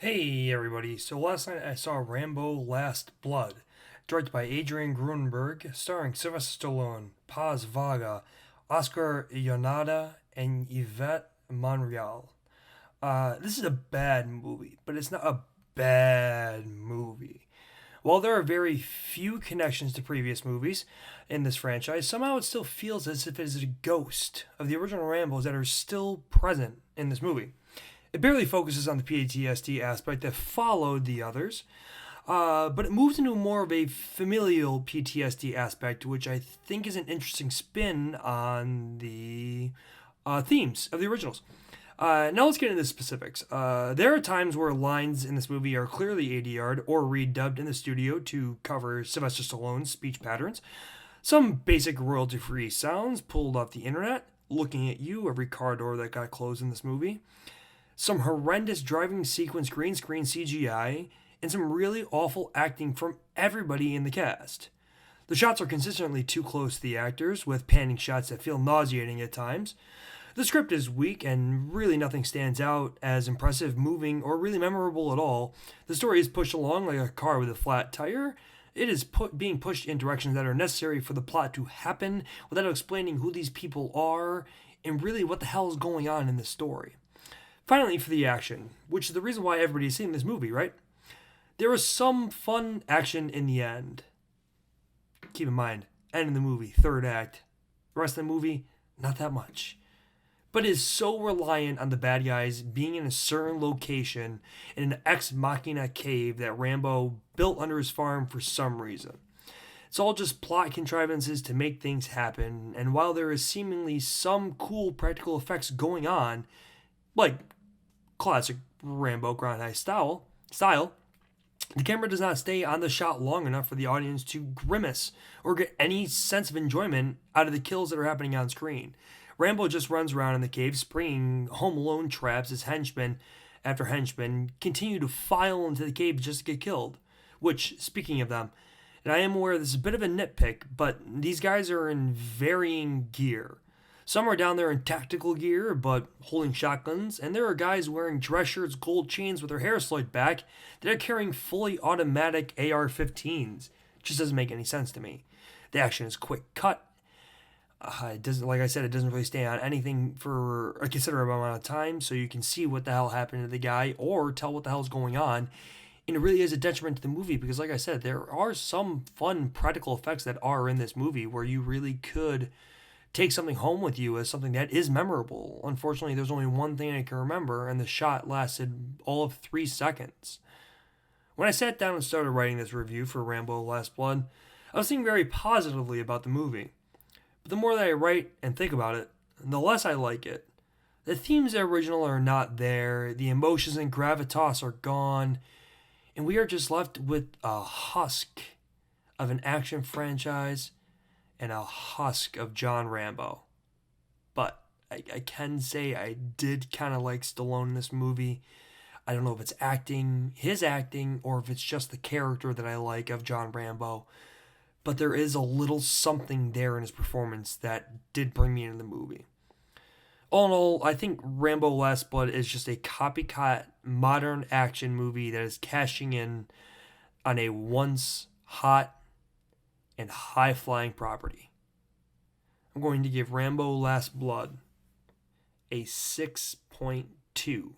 Hey everybody, so last night I saw Rambo Last Blood, directed by Adrian Grunberg, starring Sylvester Stallone, Paz Vaga, Oscar Yonada, and Yvette Monreal. This is a bad movie, but it's not a bad movie. While there are very few connections to previous movies in this franchise, somehow it still feels as if it is a ghost of the original Rambos that are still present in this movie. It barely focuses on the PTSD aspect that followed the others, but it moves into more of a familial PTSD aspect, which I think is an interesting spin on the themes of the originals. Now let's get into the specifics. There are times where lines in this movie are clearly ADR'd or redubbed in the studio to cover Sylvester Stallone's speech patterns. Some basic royalty-free sounds pulled off the internet, looking at you, every car door that got closed in this movie, some horrendous driving sequence green screen CGI, and some really awful acting from everybody in the cast. The shots are consistently too close to the actors, with panning shots that feel nauseating at times. The script is weak, and really nothing stands out as impressive, moving, or really memorable at all. The story is pushed along like a car with a flat tire. It is being pushed in directions that are necessary for the plot to happen without explaining who these people are and really what the hell is going on in this story. Finally, for the action, which is the reason why everybody's seeing this movie, right? There was some fun action in the end. Keep in mind, end of the movie, third act. The rest of the movie, not that much. But is so reliant on the bad guys being in a certain location in an ex machina cave that Rambo built under his farm for some reason. It's all just plot contrivances to make things happen, and while there is seemingly some cool practical effects going on, like classic Rambo Grindhouse style, the camera does not stay on the shot long enough for the audience to grimace or get any sense of enjoyment out of the kills that are happening on screen. Rambo just runs around in the cave, springing Home Alone traps as henchmen after henchmen continue to file into the cave just to get killed. Which, speaking of them, and I am aware this is a bit of a nitpick, but these guys are in varying gear. Some are down there in tactical gear, but holding shotguns, and there are guys wearing dress shirts, gold chains with their hair slicked back that are carrying fully automatic AR-15s. It just doesn't make any sense to me. The action is quick cut. It doesn't, like I said, it doesn't really stay on anything for a considerable amount of time, so you can see what the hell happened to the guy or tell what the hell's going on. And it really is a detriment to the movie because, like I said, there are some fun practical effects that are in this movie where you really could take something home with you as something that is memorable. Unfortunately, there's only one thing I can remember, and the shot lasted all of 3 seconds. When I sat down and started writing this review for Rambo Last Blood, I was thinking very positively about the movie. But the more that I write and think about it, the less I like it. The themes of the original are not there, the emotions and gravitas are gone, and we are just left with a husk of an action franchise and a husk of John Rambo. But I can say I did kind of like Stallone in this movie. I don't know if it's his acting, or if it's just the character that I like of John Rambo. But there is a little something there in his performance that did bring me into the movie. All in all, I think Rambo Last Blood is just a copycat modern action movie that is cashing in on a once hot and high-flying property. I'm going to give Rambo Last Blood a 6.2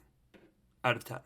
out of 10.